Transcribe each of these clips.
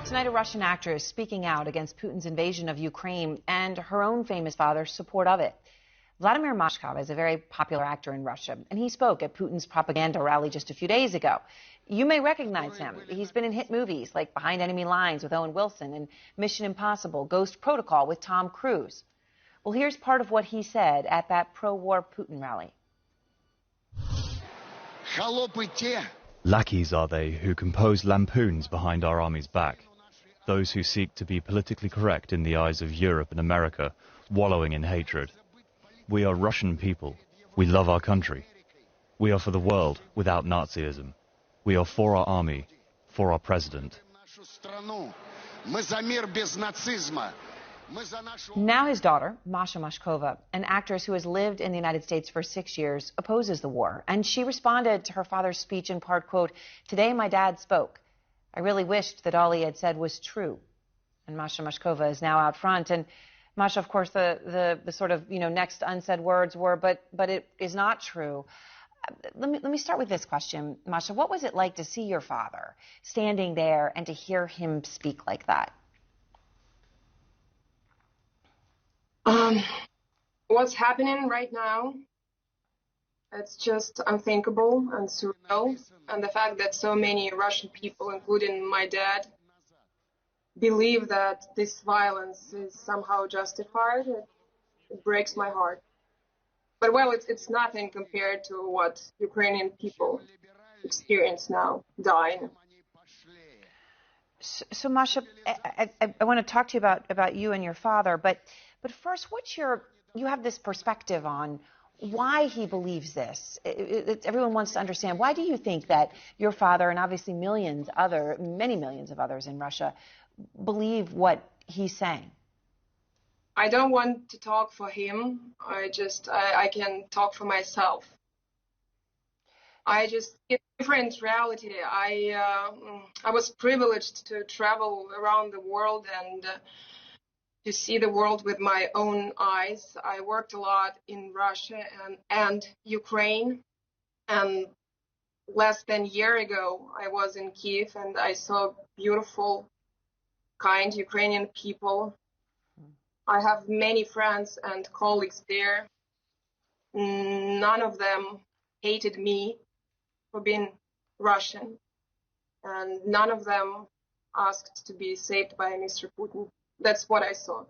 Tonight, a Russian actor is speaking out against Putin's invasion of Ukraine and her own famous father's support of it. Vladimir Машкова is a very popular actor in Russia, and he spoke at Putin's propaganda rally just a few days ago. You may recognize him. He's been in hit movies like Behind Enemy Lines with Owen Wilson and Mission Impossible, Ghost Protocol with Tom Cruise. Well, here's part of what he said at that pro-war Putin rally. Lackeys are they who compose lampoons behind our army's back. Those who seek to be politically correct in the eyes of Europe and America, wallowing in hatred. We are Russian people. We love our country. We are for the world without Nazism. We are for our army, for our president. Now his daughter, Masha Mashkova, an actress who has lived in the United States for 6 years, opposes the war. And she responded to her father's speech in part, quote, "Today my dad spoke. I really wished that all he had said was true." And Masha Mashkova is now out front. And Masha, of course, the sort of, next unsaid words were, but it is not true. Let me start with this question, Masha. What was it like to see your father standing there and to hear him speak like that? What's happening right now, it's just unthinkable and surreal. And the fact that so many Russian people, including my dad, believe that this violence is somehow justified, it breaks my heart. But, well, it's nothing compared to what Ukrainian people experience now, dying. So Masha, I want to talk to you about you and your father, but first, you have this perspective on why he believes this. Everyone wants to understand, why do you think that your father and obviously many millions of others in Russia believe what he's saying? I don't want to talk for him. I can talk for myself. It's a different reality. I was privileged to travel around the world and to see the world with my own eyes. I worked a lot in Russia and Ukraine. And less than a year ago, I was in Kiev and I saw beautiful, kind Ukrainian people. I have many friends and colleagues there. None of them hated me for being Russian, and none of them asked to be saved by Mr. Putin. That's what I saw.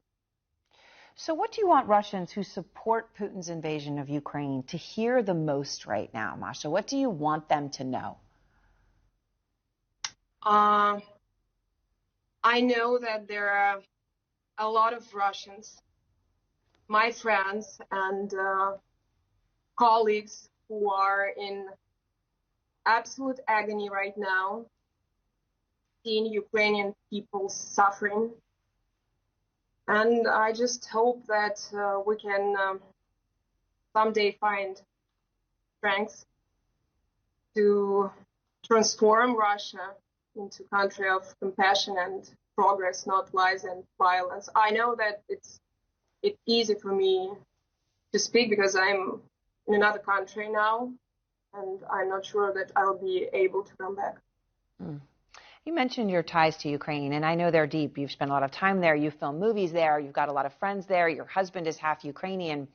So what do you want Russians who support Putin's invasion of Ukraine to hear the most right now, Masha? What do you want them to know? I know that there are a lot of Russians, my friends and colleagues, who are in absolute agony right now, seeing Ukrainian people suffering. And I just hope that we can someday find strength to transform Russia into a country of compassion and progress, not lies and violence. I know that it's easy for me to speak because I'm in another country now, and I'm not sure that I'll be able to come back. You mentioned your ties to Ukraine, and I know they're deep. You've spent a lot of time there. You've filmed movies there. You've got a lot of friends there. Your husband is half Ukrainian.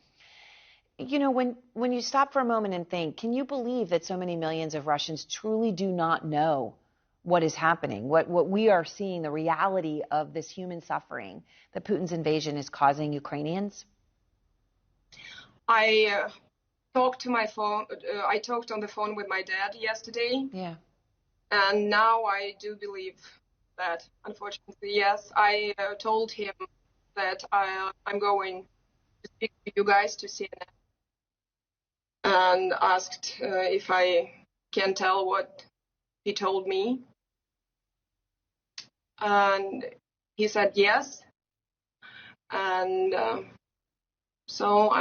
When you stop for a moment and think, can you believe that so many millions of Russians truly do not know what is happening, what we are seeing, the reality of this human suffering that Putin's invasion is causing Ukrainians? I talked on the phone with my dad yesterday. Yeah. And now I do believe that, unfortunately, yes. I told him that I'm going to speak to you guys, to CNN, and asked if I can tell what he told me. And he said yes. And so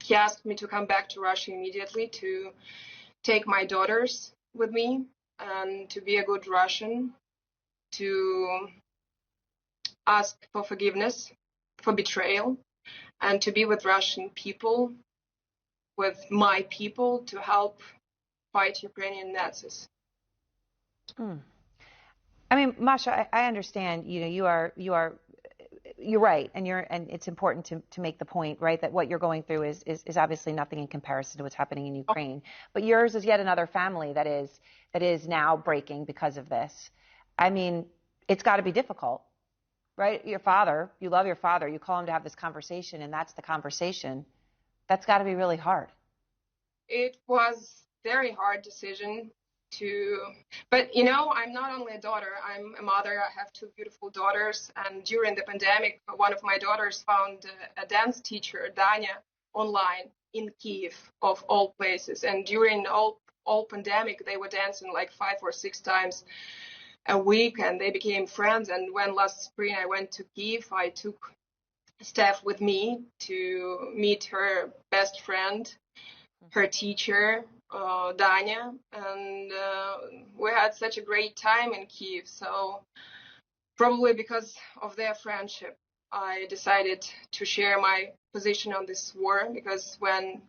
he asked me to come back to Russia immediately, to take my daughters with me and to be a good Russian, to ask for forgiveness for betrayal, and to be with Russian people, with my people, to help fight Ukrainian Nazis. I mean, Masha, I understand. You know, you're right, and it's important to make the point, right, that what you're going through is obviously nothing in comparison to what's happening in Ukraine. But yours is yet another family that is now breaking because of this. I mean, it's got to be difficult, right? Your father, you love your father, you call him to have this conversation, and that's the conversation. That's got to be really hard. It was very hard decision. But you know, I'm not only a daughter, I'm a mother. I have two beautiful daughters, and during the pandemic, one of my daughters found a dance teacher, Danya, online in Kiev, of all places. And during all pandemic, they were dancing like 5 or 6 times a week, and they became friends. And when last spring I went to Kiev, I took staff with me to meet her best friend, her teacher, Danya, and we had such a great time in Kiev. So probably because of their friendship, I decided to share my position on this war, because when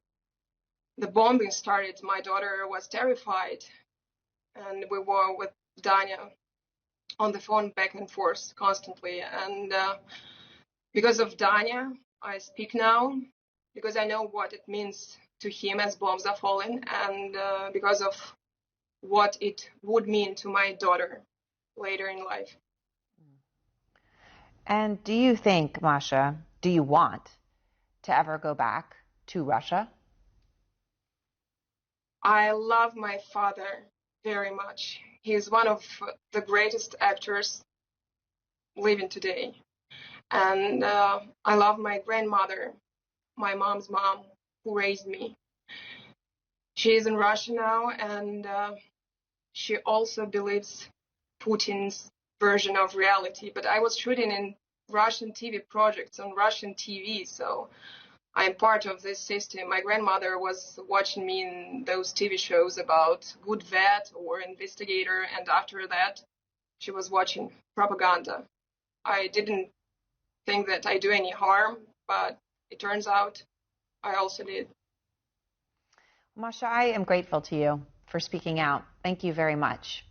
the bombing started, my daughter was terrified, and we were with Danya on the phone back and forth constantly. And because of Danya, I speak now, because I know what it means to him as bombs are falling, and because of what it would mean to my daughter later in life. And do you think, Masha, do you want to ever go back to Russia? I love my father very much. He is one of the greatest actors living today. And I love my grandmother, my mom's mom, who raised me. She is in Russia now, and she also believes Putin's version of reality. But I was shooting in Russian TV projects on Russian TV, so I'm part of this system. My grandmother was watching me in those TV shows about good vet or investigator, and after that, she was watching propaganda. I didn't think that I do any harm, but it turns out I also did. Masha, I am grateful to you for speaking out. Thank you very much.